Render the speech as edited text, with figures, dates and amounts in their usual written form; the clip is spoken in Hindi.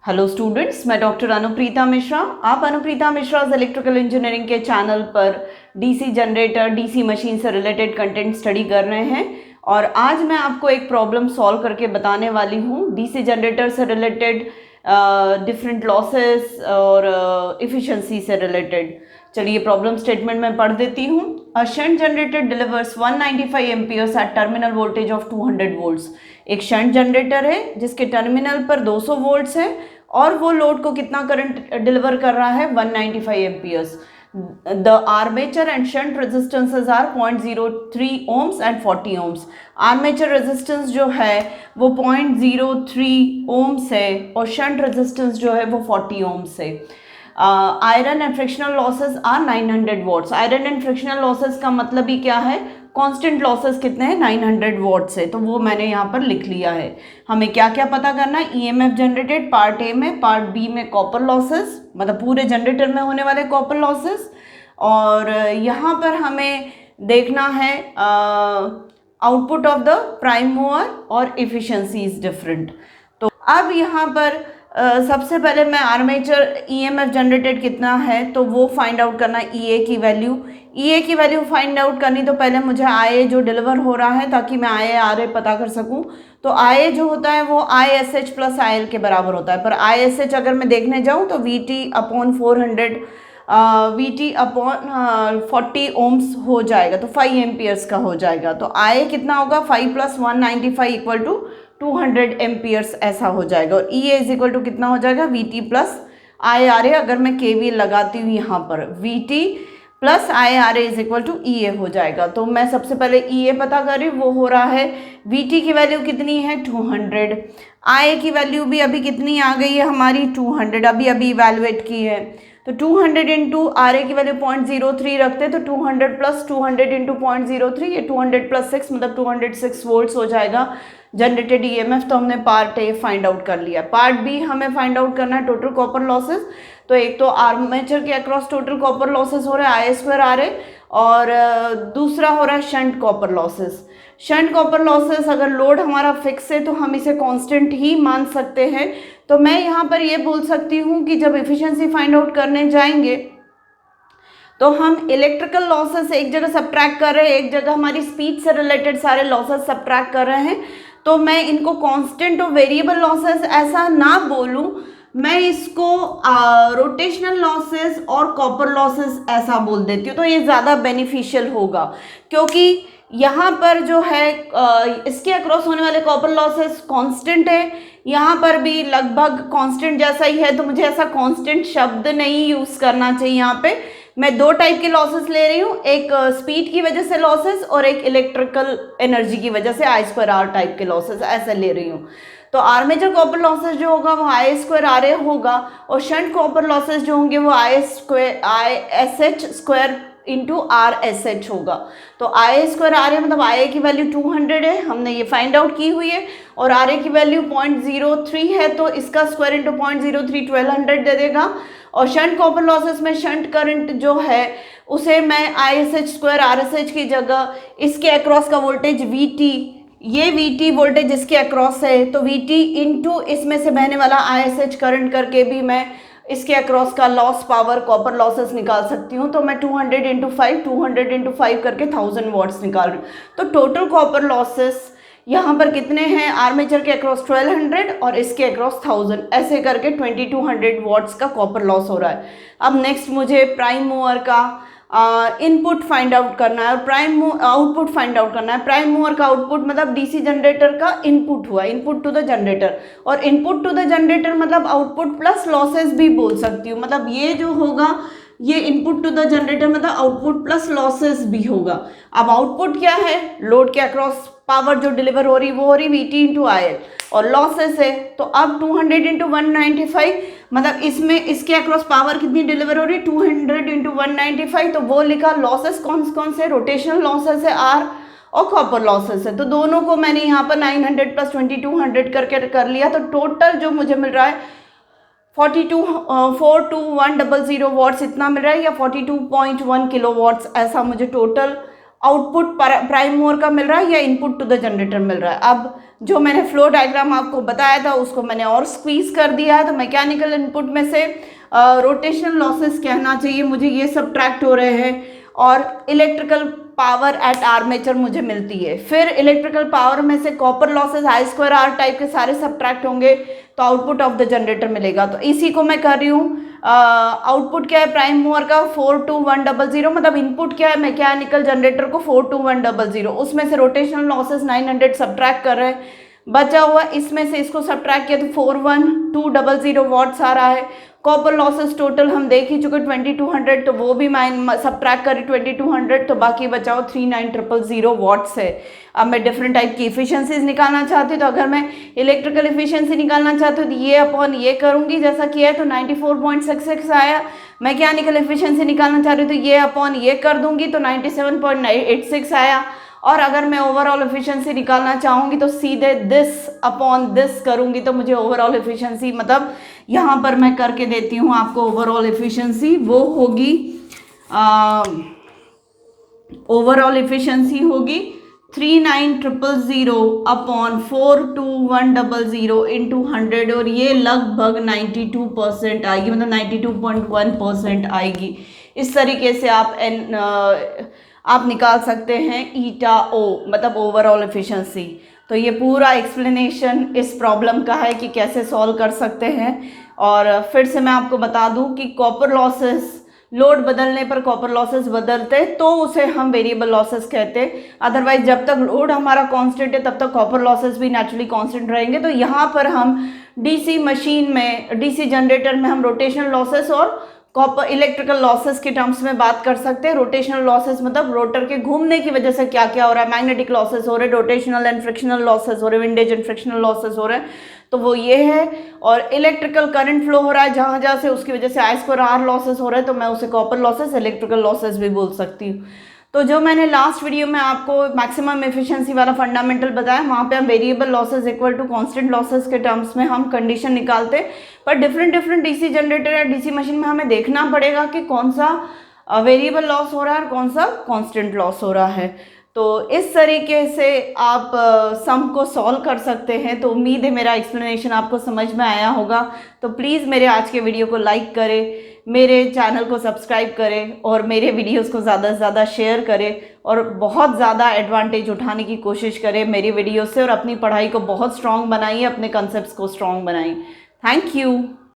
हेलो स्टूडेंट्स, मैं डॉक्टर अनुप्रीता मिश्रा। आप अनुप्रीता मिश्रा इलेक्ट्रिकल इंजीनियरिंग के चैनल पर डीसी जनरेटर, डीसी मशीन से रिलेटेड कंटेंट स्टडी कर रहे हैं और आज मैं आपको एक प्रॉब्लम सॉल्व करके बताने वाली हूँ डीसी जनरेटर से रिलेटेड डिफरेंट लॉसेस और इफ़िशियंसी से रिलेटेड। चलिए प्रॉब्लम स्टेटमेंट में पढ़ देती हूँ। A shunt generator delivers 195 amperes at terminal voltage of 200 volts. एक शंट जनरेटर है जिसके टर्मिनल पर 200 वोल्ट्स है और वो लोड को कितना करंट डिलीवर कर रहा है, 195 amperes. The armature and shunt resistances are 0.03 ohms and 40 ohms। Armature resistance जो है वो 0.03 ohms है और शंट रेजिस्टेंस जो है वो 40 ohms है। Iron and frictional losses are 900 watts. Iron and frictional losses का मतलब ही क्या है, कांस्टेंट लॉसेस कितने हैं, 900 वॉट्स है, तो वो मैंने यहाँ पर लिख लिया है। हमें क्या क्या पता करना है, ईएमएफ जनरेटेड पार्ट ए में, पार्ट बी में कॉपर लॉसेस, मतलब पूरे जनरेटर में होने वाले कॉपर लॉसेस, और यहाँ पर हमें देखना है output of the prime mover और इफिशिएंसी इज डिफरेंट। तो अब यहाँ पर सबसे पहले मैं आर्मेचर ईएमएफ जनरेटेड कितना है तो वो फाइंड आउट करना, ईए की वैल्यू फाइंड आउट करनी। तो पहले मुझे आईए जो डिलीवर हो रहा है ताकि मैं आईए आरए पता कर सकूं, तो आईए जो होता है वो आईएसएच प्लस आईएल के बराबर होता है। पर आईएसएच अगर मैं देखने जाऊं तो VT upon 400 VT upon 40 ohms हो जाएगा, तो 5 एम्पियर्स का हो जाएगा। तो आईए कितना होगा, 5 + 195 इक्वल टू 200 एम्पियर्स ऐसा हो जाएगा। और E A is equal to कितना हो जाएगा, V T plus I R A. अगर मैं के वी लगाती हूँ यहाँ पर, V T plus I R A is equal to E A हो जाएगा। तो मैं सबसे पहले ई ए पता कर रही हूँ, वो हो रहा है वी टी की वैल्यू कितनी है, 200। आई ए की वैल्यू भी अभी कितनी आ गई है हमारी, 200, अभी इवैल्यूएट की है। तो 200 इंटू आर ए की वैल्यू 0.03 रखते हैं, तो 200 + 200 इंटू 0.03, ये 200 + 6 मतलब 206 वोल्ट्स हो जाएगा जनरेटेड ईएमएफ। तो हमने पार्ट ए फाइंड आउट कर लिया। पार्ट बी हमें फाइंड आउट करना है टोटल कॉपर लॉसेस। तो एक तो आर्मेचर के अक्रॉस टोटल कॉपर लॉसेस हो रहे हैं I² RA, और दूसरा हो रहा है shunt copper losses. Shunt copper losses अगर लोड हमारा फिक्स है तो हम इसे कांस्टेंट ही मान सकते हैं। तो मैं यहाँ पर ये बोल सकती हूँ कि जब एफिशिएंसी फाइंड आउट करने जाएंगे तो हम इलेक्ट्रिकल लॉसेस एक जगह सब्ट्रैक्ट कर रहे हैं, एक जगह हमारी स्पीड से रिलेटेड सारे लॉसेस सब्ट्रैक्ट कर रहे हैं। तो मैं इनको कांस्टेंट और वेरिएबल लॉसेस ऐसा ना बोलूं, मैं इसको रोटेशनल लॉसेस और कॉपर लॉसेस ऐसा बोल देती हूँ, तो ये ज़्यादा बेनिफिशियल होगा। क्योंकि यहाँ पर जो है इसके अक्रॉस होने वाले कॉपर लॉसेस कांस्टेंट है, यहाँ पर भी लगभग कांस्टेंट जैसा ही है, तो मुझे ऐसा कांस्टेंट शब्द नहीं यूज़ करना चाहिए। यहाँ पे मैं दो टाइप के लॉसेस ले रही हूँ, एक स्पीड की वजह से लॉसेस और एक इलेक्ट्रिकल एनर्जी की वजह से I² R टाइप के लॉसेस ऐसे ले रही हूँ। तो आर्मेचर कॉपर लॉसेस जो होगा वो I² RA होगा, और शंट कॉपर लॉसेस जो होंगे वो ISH² इंटू RSH होगा। तो I² RA मतलब IA की वैल्यू 200 है, हमने ये फाइंड आउट की हुई है, और RA की वैल्यू 0.03 है, तो इसका स्क्वायर इंटू 0.03 1200 दे देगा। और शंट कॉपर लॉसेस में शंट करंट जो है उसे मैं ISH² RSH की जगह इसके अक्रॉस का वोल्टेज VT, ये VT वोल्टेज इसके अक्रॉस है, तो VT इंटू इसमें से बहने वाला ISH करंट करके भी मैं इसके अक्रॉस का लॉस पावर कॉपर लॉसेस निकाल सकती हूँ। तो मैं 200 इंटू 5 करके 1000 वॉट्स निकाल रही हूँ। तो टोटल कॉपर लॉसेस यहाँ पर कितने हैं, आर्मेचर के अक्रॉस 1200 और इसके अक्रॉस 1000, ऐसे करके 2200 वॉट्स का कॉपर लॉस हो रहा है। अब नेक्स्ट मुझे प्राइम मूवर का इनपुट फाइंड आउट करना है और आउटपुट फाइंड आउट करना है। प्राइम मूवर का आउटपुट मतलब डीसी जनरेटर का इनपुट हुआ, इनपुट टू द जनरेटर, और इनपुट टू द जनरेटर मतलब आउटपुट प्लस लॉसेस भी बोल सकती हूँ। मतलब ये जो होगा ये इनपुट टू द जनरेटर मतलब आउटपुट प्लस लॉसेस भी होगा। अब आउटपुट क्या है, लोड के अक्रॉस पावर जो डिलीवर हो रही वो हो रही VT इंटू IL, और लॉसेस है तो अब 200 इंटू 195 मतलब इसमें इसके अक्रॉस पावर कितनी डिलीवर हो रही, 200 इंटू 195, तो वो लिखा लॉसेस कौन से, रोटेशनल लॉसेस है R और कॉपर लॉसेस है। तो दोनों को मैंने यहाँ पर 900 + 2200 करके कर लिया। तो टोटल जो मुझे मिल रहा है 42100 वॉट्स इतना मिल रहा है, या 42.1 किलो वॉट्स ऐसा मुझे टोटल आउटपुट प्राइम मूवर का मिल रहा है या इनपुट टू द जनरेटर मिल रहा है। अब जो मैंने फ्लो डायग्राम आपको बताया था उसको मैंने और स्क्वीज कर दिया है। तो मैकेनिकल इनपुट में से रोटेशनल लॉसेस कहना चाहिए मुझे, ये सब्ट्रैक्ट हो रहे हैं, और इलेक्ट्रिकल पावर एट आर्मेचर मुझे मिलती है। फिर इलेक्ट्रिकल पावर में से कॉपर लॉसेस I2R टाइप के सारे सब्ट्रैक्ट होंगे तो आउटपुट ऑफ द जनरेटर मिलेगा। तो इसी को मैं कर रही हूँ। आउटपुट क्या है प्राइम मूवर का 42100, मतलब इनपुट क्या है मैकेनिकल जनरेटर को 42100, उसमें से रोटेशनल लॉसेस 900 सब्ट्रैक्ट कर रहे हैं, बचा हुआ इसमें से इसको सब्ट्रैक्ट किया तो 41200 वॉट्स आ रहा है। कॉपर लॉसेस टोटल हम देख ही चुके 2200, तो वो भी सब्ट्रैक्ट करी 2200, तो बाकी बचाओ 39000 वॉट्स है। अब मैं डिफरेंट टाइप की इफिशियंसीज निकालना चाहती हूँ, तो अगर मैं इलेक्ट्रिकल इफिशियंसी निकालना चाहती हूँ तो ये अपॉन ये करूँगी जैसा किया है, तो 94.66 आया। मैकेनिकल इफिशियंसी निकालना चाह रही हूँ तो ये अपॉन ये कर दूंगी तो 97.86 आया। और अगर मैं ओवरऑल एफिशिएंसी निकालना चाहूँगी तो सीधे दिस अपॉन दिस करूँगी तो मुझे ओवरऑल एफिशिएंसी, मतलब यहाँ पर मैं करके देती हूँ आपको ओवरऑल एफिशिएंसी, वो होगी ओवरऑल एफिशिएंसी होगी 39000 अपॉन 42100 इंटू 100, और ये लगभग 92% आएगी, मतलब 92.1% आएगी। इस तरीके से आप निकाल सकते हैं ईटा ओ, मतलब ओवरऑल एफिशिएंसी। तो ये पूरा एक्सप्लेनेशन इस प्रॉब्लम का है कि कैसे सॉल्व कर सकते हैं। और फिर से मैं आपको बता दूं कि कॉपर लॉसेस, लोड बदलने पर कॉपर लॉसेस बदलते तो उसे हम वेरिएबल लॉसेस कहते, अदरवाइज जब तक लोड हमारा कांस्टेंट है तब तक कॉपर लॉसेस भी नेचुरली कांस्टेंट रहेंगे। तो यहाँ पर हम डीसी मशीन में, डीसी जनरेटर में हम रोटेशनल लॉसेस और कॉपर इलेक्ट्रिकल लॉसेस के टर्म्स में बात कर सकते हैं। रोटेशनल लॉसेस मतलब रोटर के घूमने की वजह से क्या क्या हो रहा है, मैग्नेटिक लॉसेस हो रहे हैं, रोटेशनल एंड फ्रिक्शनल लॉसेस हो रहे हैं, विंडेज एंड फ्रिक्शनल लॉसेस हो रहे हैं, तो वो ये है। और इलेक्ट्रिकल करंट फ्लो हो रहा है जहाँ जहाँ से, उसकी वजह से I2R लॉसेस हो रहे हैं, तो मैं उसे कॉपर लॉसेस, इलेक्ट्रिकल लॉसेस भी बोल सकती हूँ। तो जो मैंने लास्ट वीडियो में आपको मैक्सिमम एफिशिएंसी वाला फंडामेंटल बताया, वहाँ पे हम variable losses equal to constant losses के टर्म्स में हम कंडीशन निकालते हैं। पर डिफरेंट डीसी जनरेटर या डीसी मशीन में हमें देखना पड़ेगा कि कौन सा वेरिएबल लॉस हो रहा है और कौन सा कांस्टेंट लॉस हो रहा है। तो इस तरीके से आप सम को सॉल्व कर सकते हैं। तो उम्मीद है मेरा एक्सप्लेनेशन आपको समझ में आया होगा। तो प्लीज़ मेरे आज के वीडियो को लाइक करें, मेरे चैनल को सब्सक्राइब करें और मेरे वीडियोस को ज़्यादा से ज़्यादा शेयर करें और बहुत ज़्यादा एडवांटेज उठाने की कोशिश करें मेरी वीडियो से, और अपनी पढ़ाई को बहुत स्ट्रॉन्ग बनाइए, अपने कंसेप्ट्स को स्ट्रॉन्ग बनाइए। Thank you.